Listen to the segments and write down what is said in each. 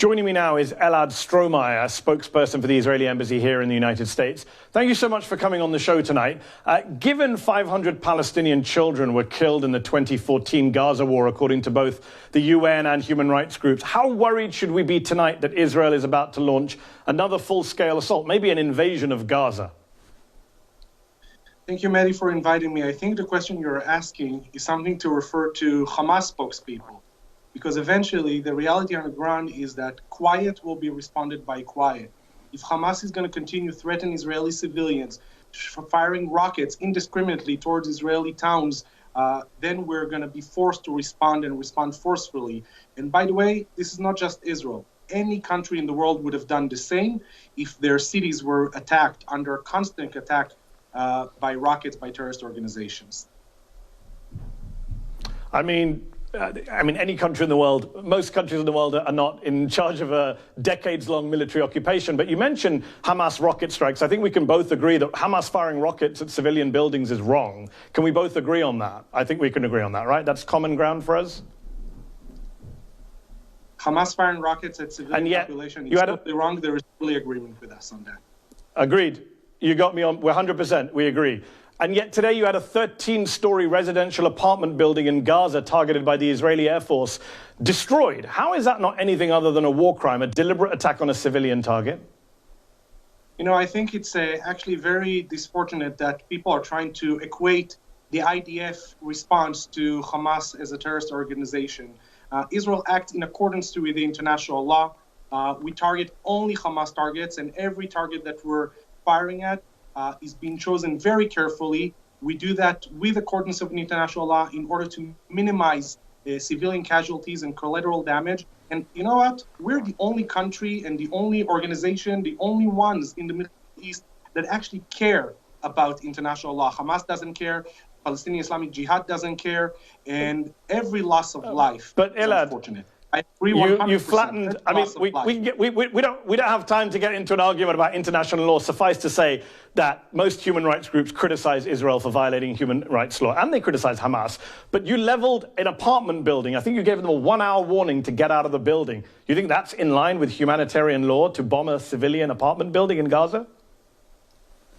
Joining me now is Elad Strohmeyer, spokesperson for the Israeli embassy here in the United States. Thank you so much for coming on the show tonight. Given 500 Palestinian children were killed in the 2014 Gaza war, according to both the UN and human rights groups, how worried should we be tonight that Israel is about to launch another full-scale assault, maybe an invasion of Gaza? Thank you, Mehdi, for inviting me. I think the question you're asking is something to refer to Hamas spokespeople, because eventually the reality on the ground is that quiet will be responded by quiet. If Hamas is going to continue threatening Israeli civilians, firing rockets indiscriminately towards Israeli towns, then we're going to be forced to respond and respond forcefully. And by the way, this is not just Israel. Any country in the world would have done the same if their cities were attacked under constant attack by rockets, by terrorist organizations. I mean, any country in the world, most countries in the world are not in charge of a decades-long military occupation. But you mentioned Hamas rocket strikes. I think we can both agree that Hamas firing rockets at civilian buildings is wrong. Can we both agree on that? I think we can agree on that, right? That's common ground for us? Hamas firing rockets at civilian population is totally wrong. There is fully agreement with us on that. Agreed. You got me on. We're 100%. We agree. And yet today you had a 13-story residential apartment building in Gaza targeted by the Israeli Air Force destroyed. How is that not anything other than a war crime, a deliberate attack on a civilian target? You know, I think it's actually very disfortunate that people are trying to equate the IDF response to Hamas as a terrorist organization. Israel acts in accordance with the international law. We target only Hamas targets, and every target that we're firing at is being chosen very carefully. We do that with accordance of international law in order to minimize civilian casualties and collateral damage. And you know what? We're the only country and the only organization, the only ones in the Middle East that actually care about international law. Hamas doesn't care. Palestinian Islamic Jihad doesn't care. And every loss of life is unfortunate. I agree 100%. You flattened. I mean, we don't have time to get into an argument about international law. Suffice to say that most human rights groups criticize Israel for violating human rights law, and they criticize Hamas. But you leveled an apartment building. I think you gave them a 1-hour warning to get out of the building. You think that's in line with humanitarian law to bomb a civilian apartment building in Gaza?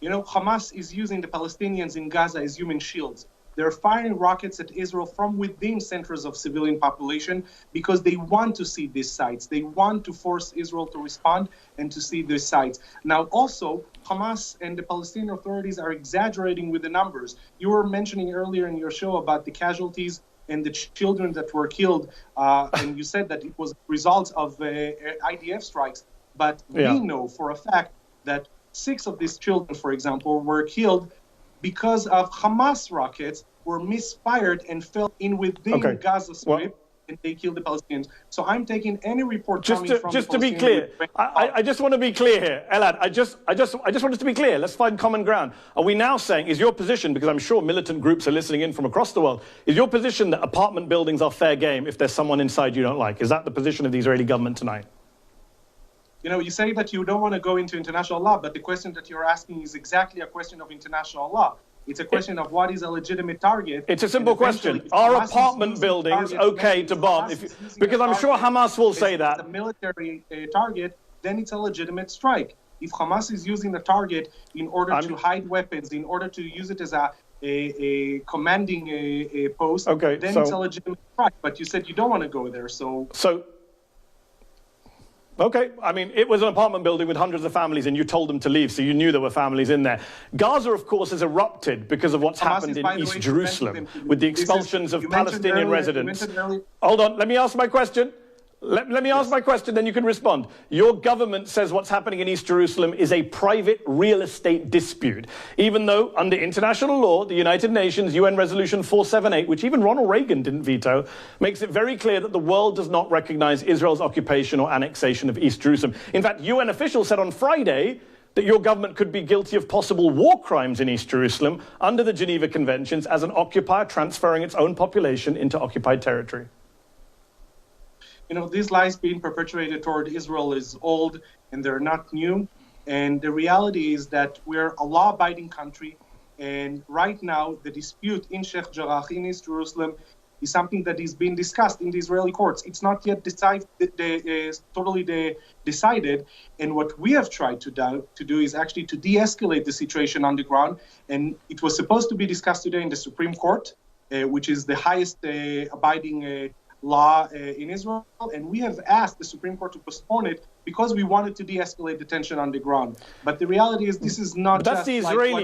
You know, Hamas is using the Palestinians in Gaza as human shields. They're firing rockets at Israel from within centers of civilian population because they want to see these sites. They want to force Israel to respond and to see these sites. Now, also, Hamas and the Palestinian authorities are exaggerating with the numbers. You were mentioning earlier in your show about the casualties and the children that were killed, and you said that it was a result of IDF strikes. But we know for a fact that 6 of these children, for example, were killed because of Hamas rockets were misfired and fell in within Gaza Strip, and they killed the Palestinians. So I'm taking any report coming from just to be clear, I just want to be clear here, Elad. I just want us to be clear. Let's find common ground. Are we now saying, is your position, because I'm sure militant groups are listening in from across the world, is your position that apartment buildings are fair game if there's someone inside you don't like? Is that the position of the Israeli government tonight? You know, you say that you don't want to go into international law, but the question that you're asking is exactly a question of international law. It's a question of what is a legitimate target. It's a simple question. Are apartment buildings okay to bomb? Because I'm sure Hamas will say that. If it's a military target, then it's a legitimate strike. If Hamas is using the target in order to hide weapons, in order to use it as a commanding post, then it's a legitimate strike. But you said you don't want to go there, Okay, I mean, it was an apartment building with hundreds of families and you told them to leave, so you knew there were families in there. Gaza, of course, has erupted because of what's happened in East Jerusalem with the expulsions of Palestinian residents. Hold on, let me ask my question. Let me ask my question, then you can respond. Your government says what's happening in East Jerusalem is a private real estate dispute, even though under international law, the United Nations UN Resolution 478, which even Ronald Reagan didn't veto, makes it very clear that the world does not recognize Israel's occupation or annexation of East Jerusalem. In fact, UN officials said on Friday that your government could be guilty of possible war crimes in East Jerusalem under the Geneva Conventions as an occupier transferring its own population into occupied territory. You know, these lies being perpetuated toward Israel is old and they're not new. And the reality is that we're a law-abiding country. And right now, the dispute in Sheikh Jarrah, in East Jerusalem, is something that is being discussed in the Israeli courts. It's not yet totally decided. And what we have tried to do is actually to de-escalate the situation on the ground. And it was supposed to be discussed today in the Supreme Court, which is the highest abiding law in Israel. And we have asked the Supreme Court to postpone it because we wanted to de-escalate the tension on the ground. But the reality is this is not that's the Israeli...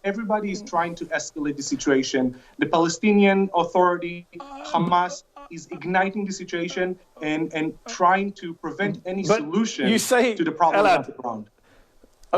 Everybody is trying to escalate the situation. The Palestinian Authority, Hamas, is igniting the situation and trying to prevent any solution to the problem on the ground.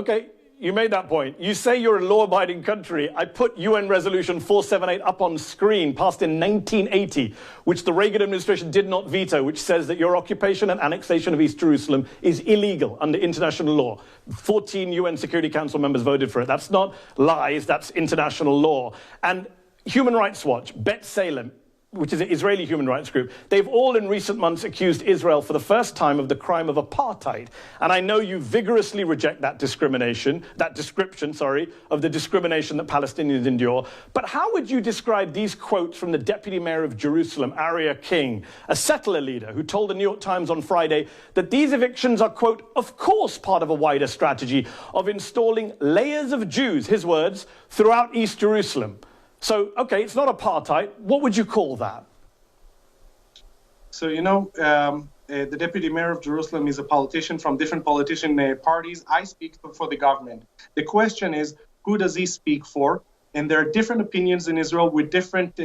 Okay, you made that point. You say you're a law-abiding country. I put UN Resolution 478 up on screen, passed in 1980, which the Reagan administration did not veto, which says that your occupation and annexation of East Jerusalem is illegal under international law. 14 UN Security Council members voted for it. That's not lies, that's international law. And Human Rights Watch, Bet Salem, which is an Israeli human rights group, they've all in recent months accused Israel for the first time of the crime of apartheid. And I know you vigorously reject that description, of the discrimination that Palestinians endure. But how would you describe these quotes from the Deputy Mayor of Jerusalem, Aria King, a settler leader who told the New York Times on Friday that these evictions are, quote, of course part of a wider strategy of installing layers of Jews, his words, throughout East Jerusalem. So, okay, it's not apartheid. What would you call that? So, the deputy mayor of Jerusalem is a politician from different politician parties. I speak for the government. The question is, who does he speak for? And there are different opinions in Israel with different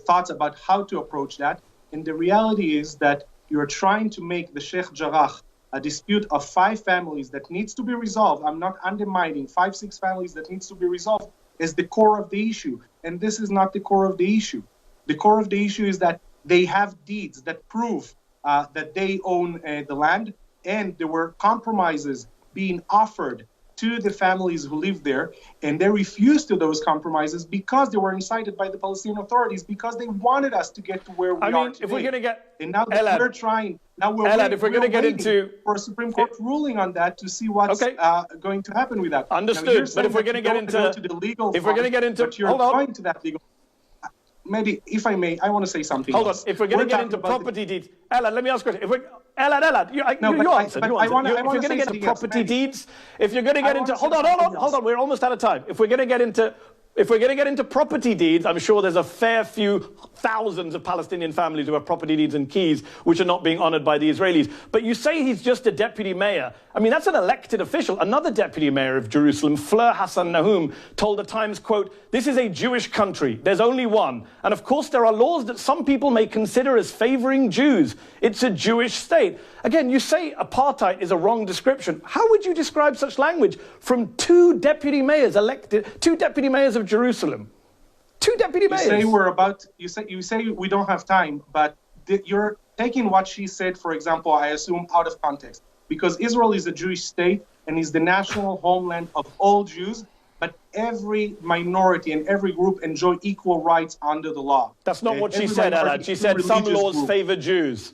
thoughts about how to approach that. And the reality is that you're trying to make the Sheikh Jarrah a dispute of 5 families that needs to be resolved. I'm not undermining 5, 6 families that needs to be resolved is the core of the issue. And this is not the core of the issue. The core of the issue is that they have deeds that prove that they own the land, and there were compromises being offered to the families who live there, and they refused to those compromises because they were incited by the Palestinian authorities, because they wanted us to get to where we are today. If we're going to get... And now that we're trying... Now we're waiting for a Supreme Court ruling on that to see what's going to happen with that. Understood. But if we're going to get into the legal, if we're going to get into, but you're going to that legal. Maybe, if I may, I want to say something. Hold on. If we're going to get into property deeds, Ella, let me ask a question. If we're Ella, you answer. If you're going to get into property deeds, if you're going to get into, hold on. We're almost out of time. If we're going to get into property deeds, I'm sure there's a fair few thousands of Palestinian families who have property deeds and keys which are not being honored by the Israelis. But you say he's just a deputy mayor. I mean, that's an elected official. Another deputy mayor of Jerusalem, Fleur Hassan Nahum, told the Times, quote, "This is a Jewish country. There's only one. And of course, there are laws that some people may consider as favoring Jews. It's a Jewish state." Again, you say apartheid is a wrong description. How would you describe such language from 2 deputy mayors elected, 2 deputy mayors of Jerusalem? 2 deputy mayors. You say we don't have time, but you're taking what she said, for example, I assume, out of context. Because Israel is a Jewish state and is the national homeland of all Jews, but every minority and every group enjoy equal rights under the law. That's not what she said, Elad. She said some laws favor Jews.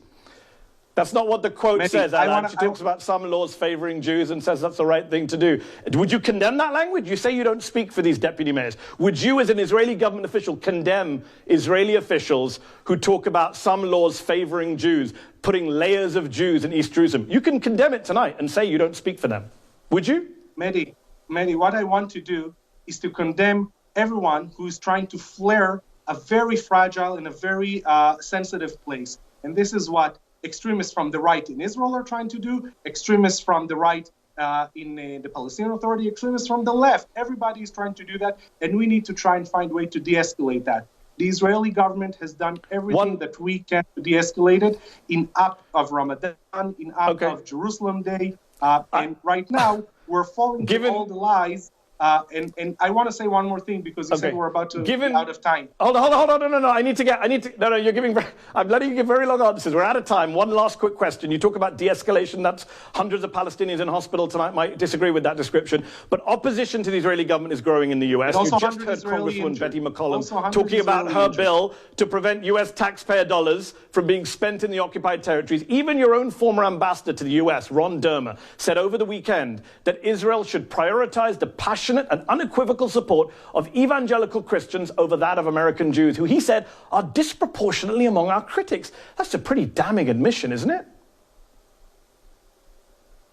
That's not what the quote says, Alan. She talks about some laws favoring Jews and says that's the right thing to do. Would you condemn that language? You say you don't speak for these deputy mayors. Would you, as an Israeli government official, condemn Israeli officials who talk about some laws favoring Jews, putting layers of Jews in East Jerusalem? You can condemn it tonight and say you don't speak for them. Would you? Mehdi, what I want to do is to condemn everyone who is trying to flare a very fragile and a very sensitive place. And this is what extremists from the right in Israel are trying to do, extremists from the right in the Palestinian Authority, extremists from the left. Everybody is trying to do that, and we need to try and find a way to de-escalate that. The Israeli government has done everything that we can to de-escalate it in act of Ramadan, in act of Jerusalem Day, and right now we're falling to all the lies. And I want to say one more thing because you said we're about to be out of time. Hold on, no, you're giving, I'm letting you give very long answers. We're out of time. One last quick question. You talk about de-escalation. That's hundreds of Palestinians in hospital tonight might disagree with that description. But opposition to the Israeli government is growing in the US. You just heard Congresswoman Betty McCollum talking about her bill to prevent US taxpayer dollars from being spent in the occupied territories. Even your own former ambassador to the US, Ron Dermer, said over the weekend that Israel should prioritize the passion passionate and unequivocal support of evangelical Christians over that of American Jews, who he said are disproportionately among our critics. That's a pretty damning admission, isn't it?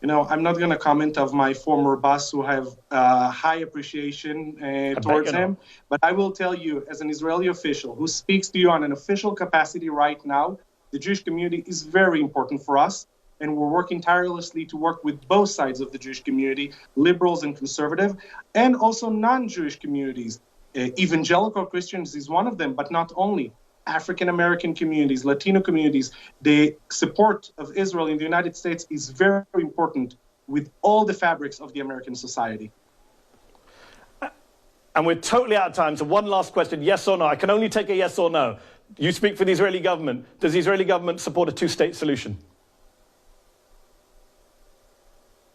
You know, I'm not going to comment of my former boss, who have high appreciation towards him. But I will tell you, as an Israeli official who speaks to you on an official capacity right now, the Jewish community is very important for us. And we're working tirelessly to work with both sides of the Jewish community, liberals and conservative, and also non-Jewish communities. Evangelical Christians is one of them, but not only. African-American communities, Latino communities, the support of Israel in the United States is very important with all the fabrics of the American society. And we're totally out of time, so one last question, yes or no? I can only take a yes or no. You speak for the Israeli government. Does the Israeli government support a two-state solution?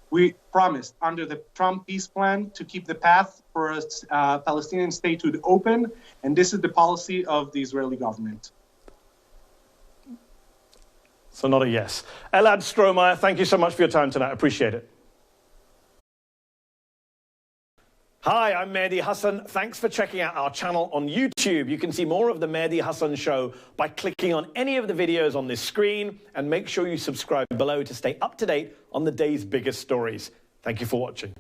We promised under the Trump peace plan to keep the path for a Palestinian statehood open, and this is the policy of the Israeli government. So not a yes. Elad Strohmeyer, thank you so much for your time tonight. Appreciate it. Hi, I'm Mehdi Hasan. Thanks for checking out our channel on YouTube. You can see more of the Mehdi Hasan Show by clicking on any of the videos on this screen, and make sure you subscribe below to stay up to date on the day's biggest stories. Thank you for watching.